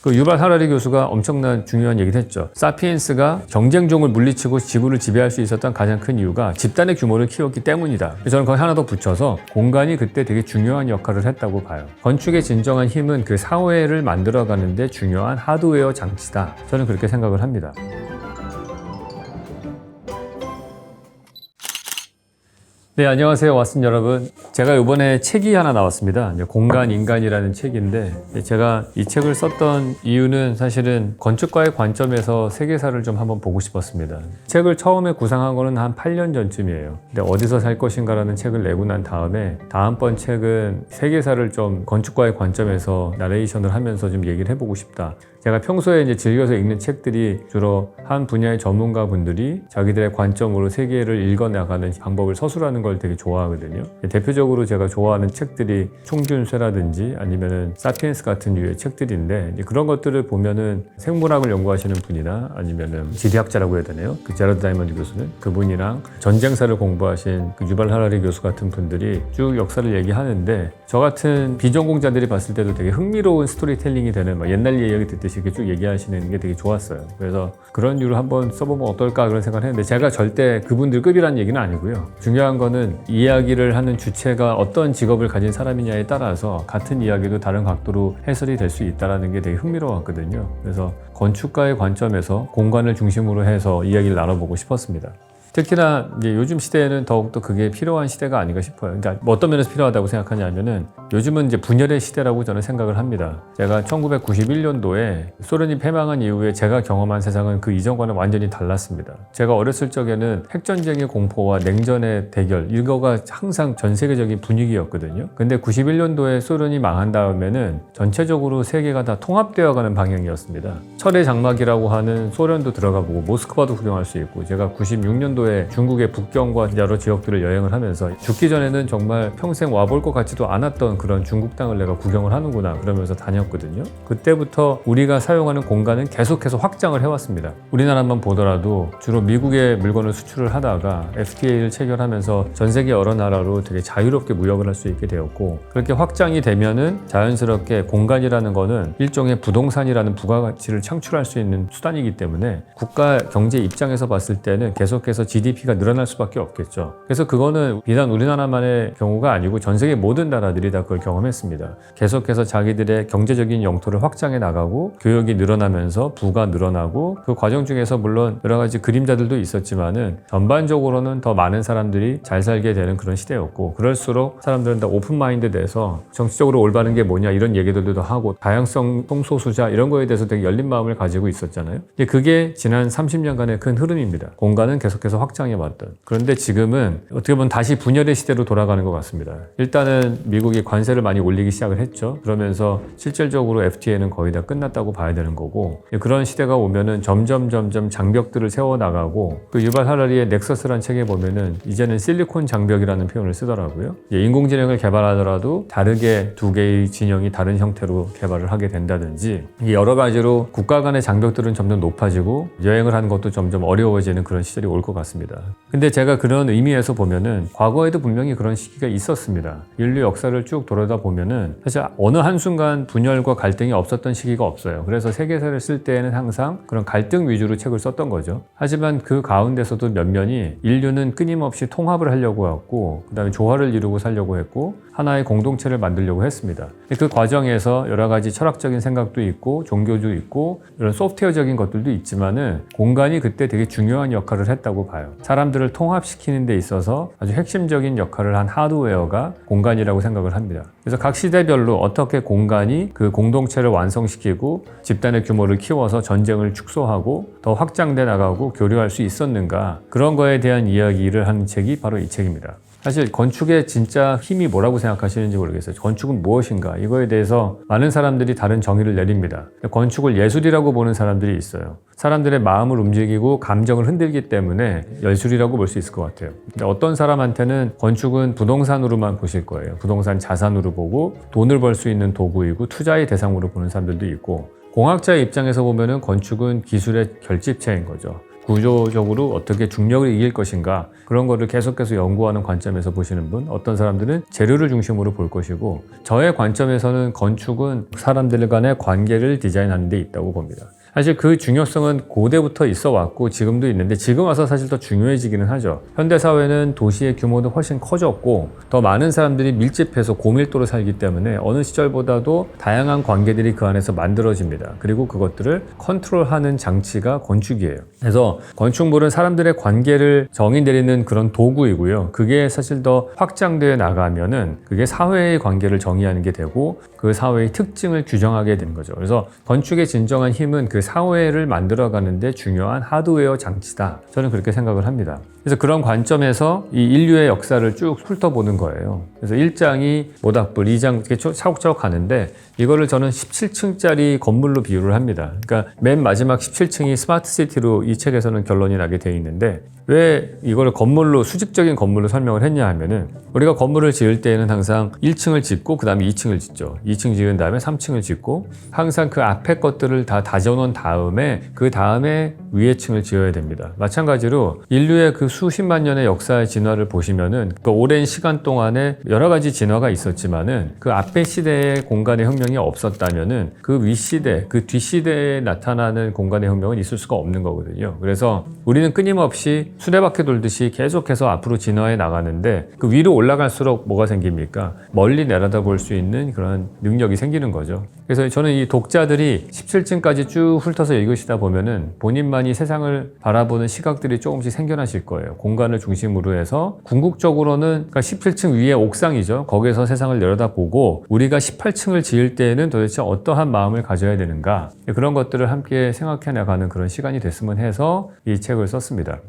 그 유발 하라리 교수가 엄청난 중요한 얘기를 했죠. 사피엔스가 경쟁종을 물리치고 지구를 지배할 수 있었던 가장 큰 이유가 집단의 규모를 키웠기 때문이다. 저는 거기 하나 더 붙여서 공간이 그때 되게 중요한 역할을 했다고 봐요. 건축의 진정한 힘은 그 사회를 만들어가는데 중요한 하드웨어 장치다. 저는 그렇게 생각을 합니다. 네, 안녕하세요. 왓슨 여러분. 제가 이번에 책이 하나 나왔습니다. 공간 인간이라는 책인데, 제가 이 책을 썼던 이유는 사실은 건축가의 관점에서 세계사를 좀 한번 보고 싶었습니다. 책을 처음에 구상한 거는 한 8년 전쯤이에요. 근데 어디서 살 것인가라는 책을 내고 난 다음에 다음번 책은 세계사를 좀 건축가의 관점에서 나레이션을 하면서 좀 얘기를 해보고 싶다. 제가 평소에 이제 즐겨서 읽는 책들이 주로 한 분야의 전문가분들이 자기들의 관점으로 세계를 읽어나가는 방법을 서술하는 걸 되게 좋아하거든요. 대표적으로 제가 좋아하는 책들이 총균쇠라든지 아니면은 사피엔스 같은 류의 책들인데, 그런 것들을 보면은 생물학을 연구하시는 분이나 아니면은 지리학자라고 해야 되나요? 그 제러드 다이먼드 교수는 그분이랑 전쟁사를 공부하신 그 유발 하라리 교수 같은 분들이 쭉 역사를 얘기하는데, 저 같은 비전공자들이 봤을 때도 되게 흥미로운 스토리텔링이 되는, 막 옛날 이야기 듣듯이 이렇게 쭉 얘기하시는 게 되게 좋았어요. 그래서 그런 류로 한번 써보면 어떨까 그런 생각을 했는데, 제가 절대 그분들 급이라는 얘기는 아니고요. 중요한 거는 이야기를 하는 주체가 어떤 직업을 가진 사람이냐에 따라서 같은 이야기도 다른 각도로 해설이 될 수 있다는 게 되게 흥미로웠거든요. 그래서 건축가의 관점에서 공간을 중심으로 해서 이야기를 나눠보고 싶었습니다. 특히나 이제 요즘 시대에는 더욱더 그게 필요한 시대가 아닌가 싶어요. 그러니까 어떤 면에서 필요하다고 생각하냐면은 요즘은 이제 분열의 시대라고 저는 생각을 합니다. 제가 1991년도에 소련이 패망한 이후에 제가 경험한 세상은 그 이전과는 완전히 달랐습니다. 제가 어렸을 적에는 핵전쟁의 공포와 냉전의 대결, 이거가 항상 전 세계적인 분위기였거든요. 근데 91년도에 소련이 망한 다음에는 전체적으로 세계가 다 통합되어 가는 방향이었습니다. 철의 장막이라고 하는 소련도 들어가 보고 모스크바도 구경할 수 있고, 제가 96년도에 중국의 북경과 여러 지역들을 여행을 하면서 죽기 전에는 정말 평생 와볼 것 같지도 않았던 그런 중국 땅을 내가 구경을 하는구나 그러면서 다녔거든요. 그때부터 우리가 사용하는 공간은 계속해서 확장을 해왔습니다. 우리나라만 보더라도 주로 미국에 물건을 수출을 하다가 FTA를 체결하면서 전 세계 여러 나라로 되게 자유롭게 무역을 할 수 있게 되었고, 그렇게 확장이 되면은 자연스럽게 공간이라는 거는 일종의 부동산이라는 부가가치를 창출할 수 있는 수단이기 때문에 국가 경제 입장에서 봤을 때는 계속해서 GDP가 늘어날 수밖에 없겠죠. 그래서 그거는 비단 우리나라만의 경우가 아니고 전 세계 모든 나라들이 다 그걸 경험했습니다. 계속해서 자기들의 경제적인 영토를 확장해 나가고 교역이 늘어나면서 부가 늘어나고, 그 과정 중에서 물론 여러 가지 그림자들도 있었지만은 전반적으로는 더 많은 사람들이 잘 살게 되는 그런 시대였고, 그럴수록 사람들은 다 오픈마인드 돼서 정치적으로 올바른 게 뭐냐 이런 얘기들도 하고 다양성 성소수자 이런 거에 대해서 되게 열린 마음을 가지고 있었잖아요. 근데 그게 지난 30년간의 큰 흐름입니다. 공간은 계속해서 확장해왔던. 그런데 지금은 어떻게 보면 다시 분열의 시대로 돌아가는 것 같습니다. 일단은 미국이 관세를 많이 올리기 시작을 했죠. 그러면서 실질적으로 FTA는 거의 다 끝났다고 봐야 되는 거고, 그런 시대가 오면은 점점 장벽들을 세워나가고, 그 유발 하라리의 넥서스라는 책에 보면은 이제는 실리콘 장벽이라는 표현을 쓰더라고요. 인공지능을 개발하더라도 다르게 두 개의 진영이 다른 형태로 개발을 하게 된다든지, 여러 가지로 국가 간의 장벽들은 점점 높아지고 여행을 하는 것도 점점 어려워지는 그런 시절이 올 것 같습니다. 근데 제가 그런 의미에서 보면은 과거에도 분명히 그런 시기가 있었습니다. 인류 역사를 쭉 돌아다 보면은 사실 어느 한순간 분열과 갈등이 없었던 시기가 없어요. 그래서 세계사를 쓸 때에는 항상 그런 갈등 위주로 책을 썼던 거죠. 하지만 그 가운데서도 면면이 인류는 끊임없이 통합을 하려고 했고, 그 다음에 조화를 이루고 살려고 했고, 하나의 공동체를 만들려고 했습니다. 그 과정에서 여러 가지 철학적인 생각도 있고 종교도 있고 이런 소프트웨어적인 것들도 있지만은 공간이 그때 되게 중요한 역할을 했다고 봐요. 사람들을 통합시키는 데 있어서 아주 핵심적인 역할을 한 하드웨어가 공간이라고 생각을 합니다. 그래서 각 시대별로 어떻게 공간이 그 공동체를 완성시키고 집단의 규모를 키워서 전쟁을 축소하고 더 확장돼 나가고 교류할 수 있었는가, 그런 거에 대한 이야기를 하는 책이 바로 이 책입니다. 사실 건축의 진짜 힘이 뭐라고 생각하시는지 모르겠어요. 건축은 무엇인가? 이거에 대해서 많은 사람들이 다른 정의를 내립니다. 건축을 예술이라고 보는 사람들이 있어요. 사람들의 마음을 움직이고 감정을 흔들기 때문에 예술이라고 볼 수 있을 것 같아요. 근데 어떤 사람한테는 건축은 부동산으로만 보실 거예요. 부동산 자산으로 보고 돈을 벌 수 있는 도구이고 투자의 대상으로 보는 사람들도 있고, 공학자의 입장에서 보면은 건축은 기술의 결집체인 거죠. 구조적으로 어떻게 중력을 이길 것인가 그런 거를 계속해서 연구하는 관점에서 보시는 분, 어떤 사람들은 재료를 중심으로 볼 것이고 저의 관점에서는 건축은 사람들 간의 관계를 디자인하는 데 있다고 봅니다. 사실 그 중요성은 고대부터 있어 왔고 지금도 있는데 지금 와서 사실 더 중요해지기는 하죠. 현대사회는 도시의 규모도 훨씬 커졌고 더 많은 사람들이 밀집해서 고밀도로 살기 때문에 어느 시절보다도 다양한 관계들이 그 안에서 만들어집니다. 그리고 그것들을 컨트롤하는 장치가 건축이에요. 그래서 건축물은 사람들의 관계를 정의 내리는 그런 도구이고요. 그게 사실 더 확장되어 나가면은 그게 사회의 관계를 정의하는 게 되고 그 사회의 특징을 규정하게 되는 거죠. 그래서 건축의 진정한 힘은 그 사회를 만들어가는데 중요한 하드웨어 장치다. 저는 그렇게 생각을 합니다. 그래서 그런 관점에서 이 인류의 역사를 쭉 훑어보는 거예요. 그래서 1장이 모닥불, 2장 이렇게 차곡차곡 가는데 이거를 저는 17층짜리 건물로 비유를 합니다. 그러니까 맨 마지막 17층이 스마트 시티로 이 책에서는 결론이 나게 되어 있는데 왜 이걸 건물로 수직적인 건물로 설명을 했냐 하면은 우리가 건물을 지을 때에는 항상 1층을 짓고 그 다음에 2층을 짓죠. 2층 지은 다음에 3층을 짓고 항상 그 앞에 것들을 다 다져놓은 다음에 그 다음에 위에 층을 지어야 됩니다. 마찬가지로 인류의 그 수십만 년의 역사의 진화를 보시면은 그 오랜 시간 동안에 여러 가지 진화가 있었지만은 그 앞에 시대의 공간의 혁명이 없었다면은 그 윗시대, 그 뒷시대에 나타나는 공간의 혁명은 있을 수가 없는 거거든요. 그래서 우리는 끊임없이 수레바퀴 돌듯이 계속해서 앞으로 진화해 나가는데 그 위로 올라갈수록 뭐가 생깁니까? 멀리 내려다볼 수 있는 그런 능력이 생기는 거죠. 그래서 저는 이 독자들이 17층까지 쭉 훑어서 읽으시다 보면은 본인만이 세상을 바라보는 시각들이 조금씩 생겨나실 거예요. 공간을 중심으로 해서 궁극적으로는 그러니까 17층 위에 옥상이죠. 거기서 세상을 내려다보고 우리가 18층을 지을 때에는 도대체 어떠한 마음을 가져야 되는가 그런 것들을 함께 생각해 나가는 그런 시간이 됐으면 해서 이 책을 썼습니다.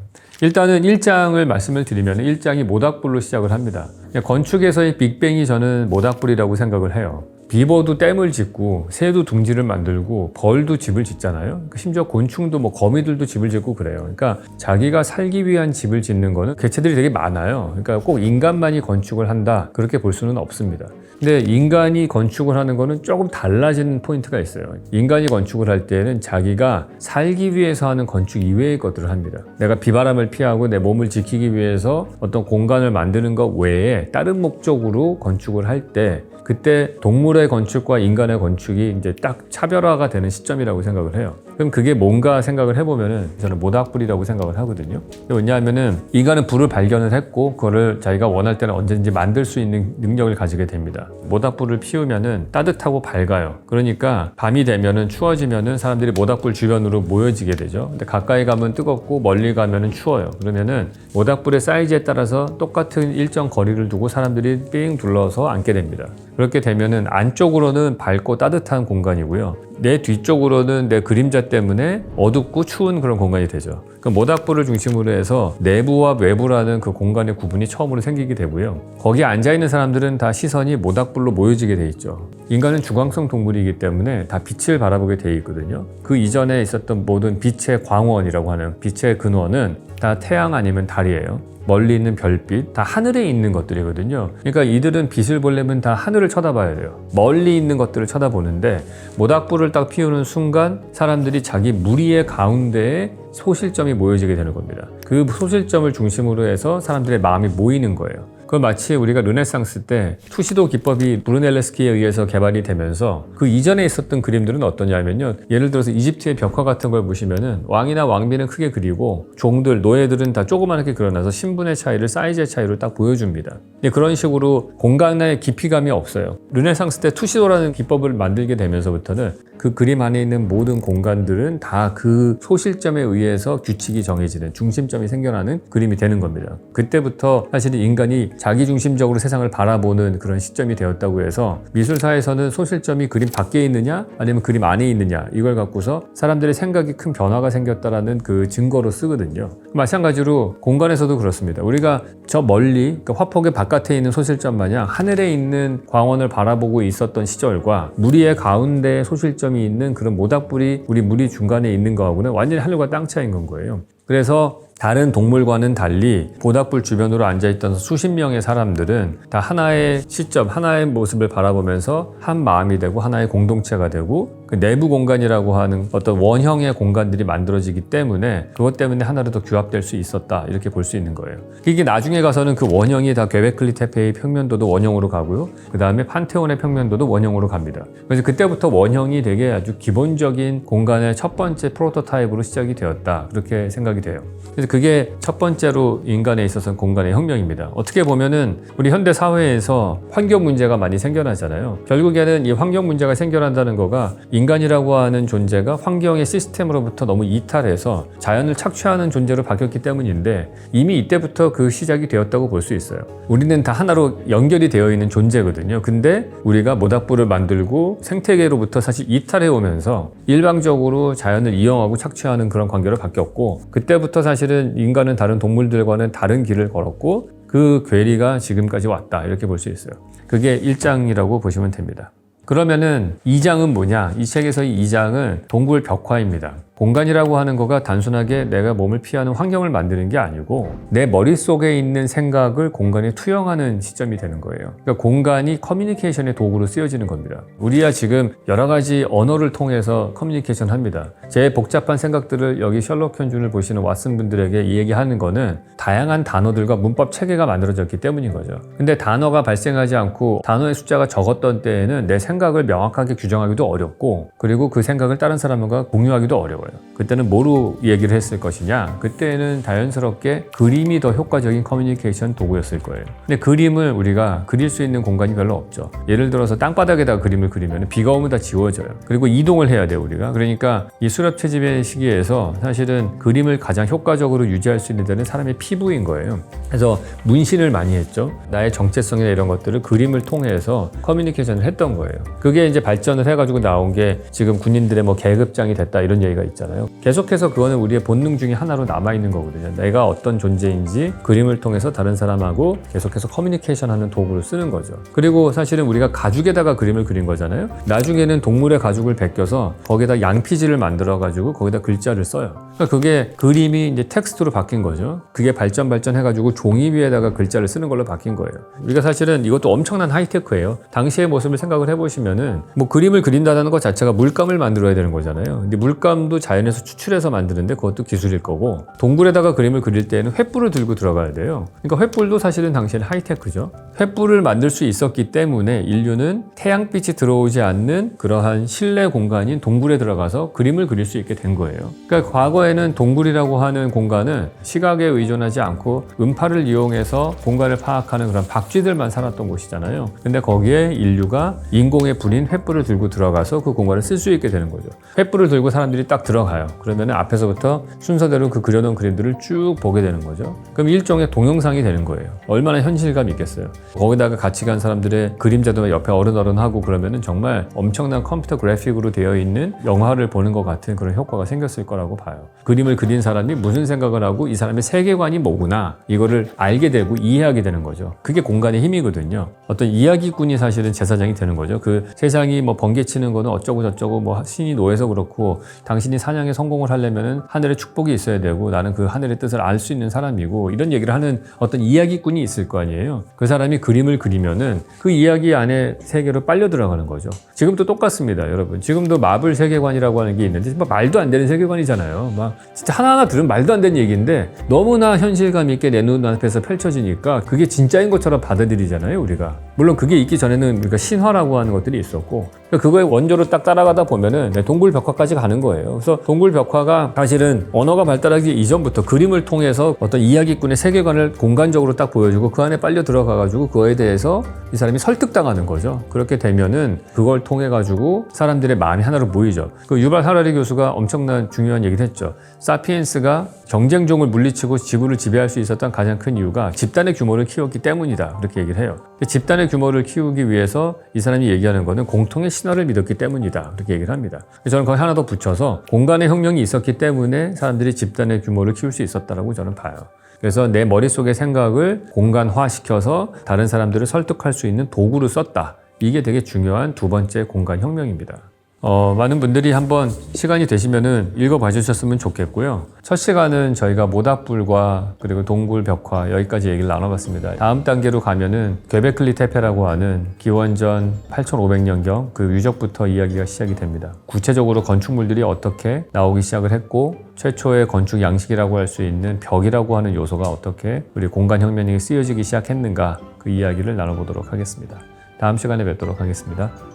일단은 1장을 말씀을 드리면 1장이 모닥불로 시작을 합니다. 건축에서의 빅뱅이 저는 모닥불이라고 생각을 해요. 비버도 댐을 짓고 새도 둥지를 만들고 벌도 집을 짓잖아요. 심지어 곤충도 뭐 거미들도 집을 짓고 그래요. 그러니까 자기가 살기 위한 집을 짓는 거는 개체들이 되게 많아요. 그러니까 꼭 인간만이 건축을 한다 그렇게 볼 수는 없습니다. 근데 인간이 건축을 하는 거는 조금 달라지는 포인트가 있어요. 인간이 건축을 할 때는 자기가 살기 위해서 하는 건축 이외의 것들을 합니다. 내가 비바람을 피하고 내 몸을 지키기 위해서 어떤 공간을 만드는 것 외에 다른 목적으로 건축을 할 때 그때 동물의 건축과 인간의 건축이 이제 딱 차별화가 되는 시점이라고 생각을 해요. 그럼 그게 뭔가 생각을 해보면은 저는 모닥불이라고 생각을 하거든요. 왜냐하면은 인간은 불을 발견을 했고 그거를 자기가 원할 때는 언제든지 만들 수 있는 능력을 가지게 됩니다. 모닥불을 피우면은 따뜻하고 밝아요. 그러니까 밤이 되면은 추워지면은 사람들이 모닥불 주변으로 모여지게 되죠. 근데 가까이 가면 뜨겁고 멀리 가면은 추워요. 그러면은 모닥불의 사이즈에 따라서 똑같은 일정 거리를 두고 사람들이 삥 둘러서 앉게 됩니다. 그렇게 되면은 안쪽으로는 밝고 따뜻한 공간이고요. 내 뒤쪽으로는 내 그림자 때문에 어둡고 추운 그런 공간이 되죠. 그 모닥불을 중심으로 해서 내부와 외부라는 그 공간의 구분이 처음으로 생기게 되고요. 거기에 앉아있는 사람들은 다 시선이 모닥불로 모여지게 돼 있죠. 인간은 주광성 동물이기 때문에 다 빛을 바라보게 돼 있거든요. 그 이전에 있었던 모든 빛의 광원이라고 하는 빛의 근원은 다 태양 아니면 달이에요. 멀리 있는 별빛, 다 하늘에 있는 것들이거든요. 그러니까 이들은 빛을 보려면 다 하늘을 쳐다봐야 돼요. 멀리 있는 것들을 쳐다보는데 모닥불을 딱 피우는 순간 사람들이 자기 무리의 가운데에 소실점이 모여지게 되는 겁니다. 그 소실점을 중심으로 해서 사람들의 마음이 모이는 거예요. 그건 마치 우리가 르네상스 때 투시도 기법이 브루넬레스키에 의해서 개발이 되면서 그 이전에 있었던 그림들은 어떠냐면요. 예를 들어서 이집트의 벽화 같은 걸 보시면은 왕이나 왕비는 크게 그리고 종들, 노예들은 다 조그맣게 그려놔서 신분의 차이를 사이즈의 차이로 딱 보여줍니다. 그런 식으로 공간의 깊이감이 없어요. 르네상스 때 투시도라는 기법을 만들게 되면서부터는 그 그림 안에 있는 모든 공간들은 다 그 소실점에 의해서 규칙이 정해지는 중심점이 생겨나는 그림이 되는 겁니다. 그때부터 사실은 인간이 자기중심적으로 세상을 바라보는 그런 시점이 되었다고 해서 미술사에서는 소실점이 그림 밖에 있느냐 아니면 그림 안에 있느냐 이걸 갖고서 사람들의 생각이 큰 변화가 생겼다라는 그 증거로 쓰거든요. 마찬가지로 공간에서도 그렇습니다. 우리가 저 멀리 그러니까 화폭의 바깥에 있는 소실점 마냥 하늘에 있는 광원을 바라보고 있었던 시절과 무리의 가운데 소실점이 있는 그런 모닥불이 우리 무리 중간에 있는 거하고는 완전히 하늘과 땅 차이인 건 거예요. 그래서 다른 동물과는 달리 모닥불 주변으로 앉아있던 수십 명의 사람들은 다 하나의 시점, 하나의 모습을 바라보면서 한 마음이 되고 하나의 공동체가 되고 그 내부 공간이라고 하는 어떤 원형의 공간들이 만들어지기 때문에 그것 때문에 하나로 더 규합될 수 있었다 이렇게 볼 수 있는 거예요. 이게 나중에 가서는 그 원형이 다 göbekli tepe의 평면도도 원형으로 가고요. 그 다음에 판테온의 평면도도 원형으로 갑니다. 그래서 그때부터 원형이 되게 아주 기본적인 공간의 첫 번째 프로토타입으로 시작이 되었다 그렇게 생각이 돼요. 그래서 그게 첫 번째로 인간에 있어서는 공간의 혁명입니다. 어떻게 보면은 우리 현대 사회에서 환경 문제가 많이 생겨나잖아요. 결국에는 이 환경 문제가 생겨난다는 거가 인간이라고 하는 존재가 환경의 시스템으로부터 너무 이탈해서 자연을 착취하는 존재로 바뀌었기 때문인데 이미 이때부터 그 시작이 되었다고 볼 수 있어요. 우리는 다 하나로 연결이 되어 있는 존재거든요. 근데 우리가 모닥불을 만들고 생태계로부터 사실 이탈해 오면서 일방적으로 자연을 이용하고 착취하는 그런 관계로 바뀌었고 그때부터 사실은 인간은 다른 동물들과는 다른 길을 걸었고 그 괴리가 지금까지 왔다 이렇게 볼 수 있어요. 그게 1장이라고 보시면 됩니다. 그러면은 2장은 뭐냐? 이 책에서의 2장은 동굴 벽화입니다. 공간이라고 하는 거가 단순하게 내가 몸을 피하는 환경을 만드는 게 아니고 내 머릿속에 있는 생각을 공간에 투영하는 시점이 되는 거예요. 그러니까 공간이 커뮤니케이션의 도구로 쓰여지는 겁니다. 우리야 지금 여러 가지 언어를 통해서 커뮤니케이션 합니다. 제 복잡한 생각들을 여기 셜록 홈즈를 보시는 왓슨 분들에게 얘기하는 거는 다양한 단어들과 문법 체계가 만들어졌기 때문인 거죠. 근데 단어가 발생하지 않고 단어의 숫자가 적었던 때에는 내 생각을 명확하게 규정하기도 어렵고 그리고 그 생각을 다른 사람과 공유하기도 어려워요. 그때는 뭐로 얘기를 했을 것이냐? 그때는 자연스럽게 그림이 더 효과적인 커뮤니케이션 도구였을 거예요. 근데 그림을 우리가 그릴 수 있는 공간이 별로 없죠. 예를 들어서 땅바닥에다가 그림을 그리면 비가 오면 다 지워져요. 그리고 이동을 해야 돼요, 우리가. 그러니까 이 수렵 채집의 시기에서 사실은 그림을 가장 효과적으로 유지할 수 있는 데는 사람의 피부인 거예요. 그래서 문신을 많이 했죠. 나의 정체성이나 이런 것들을 그림을 통해서 커뮤니케이션을 했던 거예요. 그게 이제 발전을 해가지고 나온 게 지금 군인들의 뭐 계급장이 됐다 이런 얘기가 있잖아요. 계속해서 그거는 우리의 본능 중에 하나로 남아있는 거거든요. 내가 어떤 존재인지 그림을 통해서 다른 사람하고 계속해서 커뮤니케이션하는 도구를 쓰는 거죠. 그리고 사실은 우리가 가죽에다가 그림을 그린 거잖아요. 나중에는 동물의 가죽을 벗겨서 거기다 양피지를 만들어가지고 거기다 글자를 써요. 그러니까 그게 그림이 이제 텍스트로 바뀐 거죠. 그게 발전해가지고 종이 위에다가 글자를 쓰는 걸로 바뀐 거예요. 우리가 사실은 이것도 엄청난 하이테크예요. 당시의 모습을 생각을 해보시면은 뭐 그림을 그린다는 것 자체가 물감을 만들어야 되는 거잖아요. 근데 물감도 자연에서 추출해서 만드는데 그것도 기술일 거고 동굴에다가 그림을 그릴 때에는 횃불을 들고 들어가야 돼요. 그러니까 횃불도 사실은 당시에는 하이테크죠. 횃불을 만들 수 있었기 때문에 인류는 태양빛이 들어오지 않는 그러한 실내 공간인 동굴에 들어가서 그림을 그릴 수 있게 된 거예요. 그러니까 과거에는 동굴이라고 하는 공간은 시각에 의존하지 않고 음파를 이용해서 공간을 파악하는 그런 박쥐들만 살았던 곳이잖아요. 근데 거기에 인류가 인공의 불인 횃불을 들고 들어가서 그 공간을 쓸 수 있게 되는 거죠. 횃불을 들고 사람들이 딱 들어가요. 그러면 앞에서부터 순서대로 그 그려놓은 그림들을 쭉 보게 되는 거죠. 그럼 일종의 동영상이 되는 거예요. 얼마나 현실감이 있겠어요. 거기다가 같이 간 사람들의 그림자도 옆에 어른어른하고 그러면은 정말 엄청난 컴퓨터 그래픽으로 되어 있는 영화를 보는 것 같은 그런 효과가 생겼을 거라고 봐요. 그림을 그린 사람이 무슨 생각을 하고 이 사람의 세계관이 뭐구나 이거를 알게 되고 이해하게 되는 거죠. 그게 공간의 힘이거든요. 어떤 이야기꾼이 사실은 제사장이 되는 거죠. 그 세상이 뭐 번개치는 거는 어쩌고 저쩌고 뭐 신이 노해서 그렇고 당신이 사냥에 성공을 하려면 하늘의 축복이 있어야 되고 나는 그 하늘의 뜻을 알 수 있는 사람이고 이런 얘기를 하는 어떤 이야기꾼이 있을 거 아니에요. 그 사람이 그림을 그리면은 그 이야기 안에 세계로 빨려 들어가는 거죠. 지금도 똑같습니다, 여러분. 지금도 마블 세계관이라고 하는 게 있는데 말도 안 되는 세계관이잖아요. 막 진짜 하나하나 들으면 말도 안 되는 얘기인데 너무나 현실감 있게 내 눈앞에서 펼쳐지니까 그게 진짜인 것처럼 받아들이잖아요, 우리가. 물론 그게 있기 전에는 우리가 신화라고 하는 것들이 있었고 그거의 원조로 딱 따라가다 보면은 동굴 벽화까지 가는 거예요. 그래서 동굴 벽화가 사실은 언어가 발달하기 이전부터 그림을 통해서 어떤 이야기꾼의 세계관을 공간적으로 딱 보여주고 그 안에 빨려 들어가가지고 그거에 대해서 이 사람이 설득당하는 거죠. 그렇게 되면은 그걸 통해 가지고 사람들의 마음이 하나로 모이죠. 그 유발 하라리 교수가 엄청난 중요한 얘기를 했죠. 사피엔스가 경쟁종을 물리치고 지구를 지배할 수 있었던 가장 큰 이유가 집단의 규모를 키웠기 때문이다. 그렇게 얘기를 해요. 집단의 규모를 키우기 위해서 이 사람이 얘기하는 거는 공통의 신화를 믿었기 때문이다. 그렇게 얘기를 합니다. 저는 거기 하나 더 붙여서 공간의 혁명이 있었기 때문에 사람들이 집단의 규모를 키울 수 있었다라고 저는 봐요. 그래서 내 머릿속의 생각을 공간화시켜서 다른 사람들을 설득할 수 있는 도구로 썼다. 이게 되게 중요한 두 번째 공간 혁명입니다. 많은 분들이 한번 시간이 되시면은 읽어봐 주셨으면 좋겠고요. 첫 시간은 저희가 모닥불과 그리고 동굴 벽화 여기까지 얘기를 나눠봤습니다. 다음 단계로 가면은 괴베클리 테페라고 하는 기원전 8500년경 그 유적부터 이야기가 시작이 됩니다. 구체적으로 건축물들이 어떻게 나오기 시작을 했고 최초의 건축 양식이라고 할 수 있는 벽이라고 하는 요소가 어떻게 우리 공간혁명에 쓰여지기 시작했는가 그 이야기를 나눠보도록 하겠습니다. 다음 시간에 뵙도록 하겠습니다.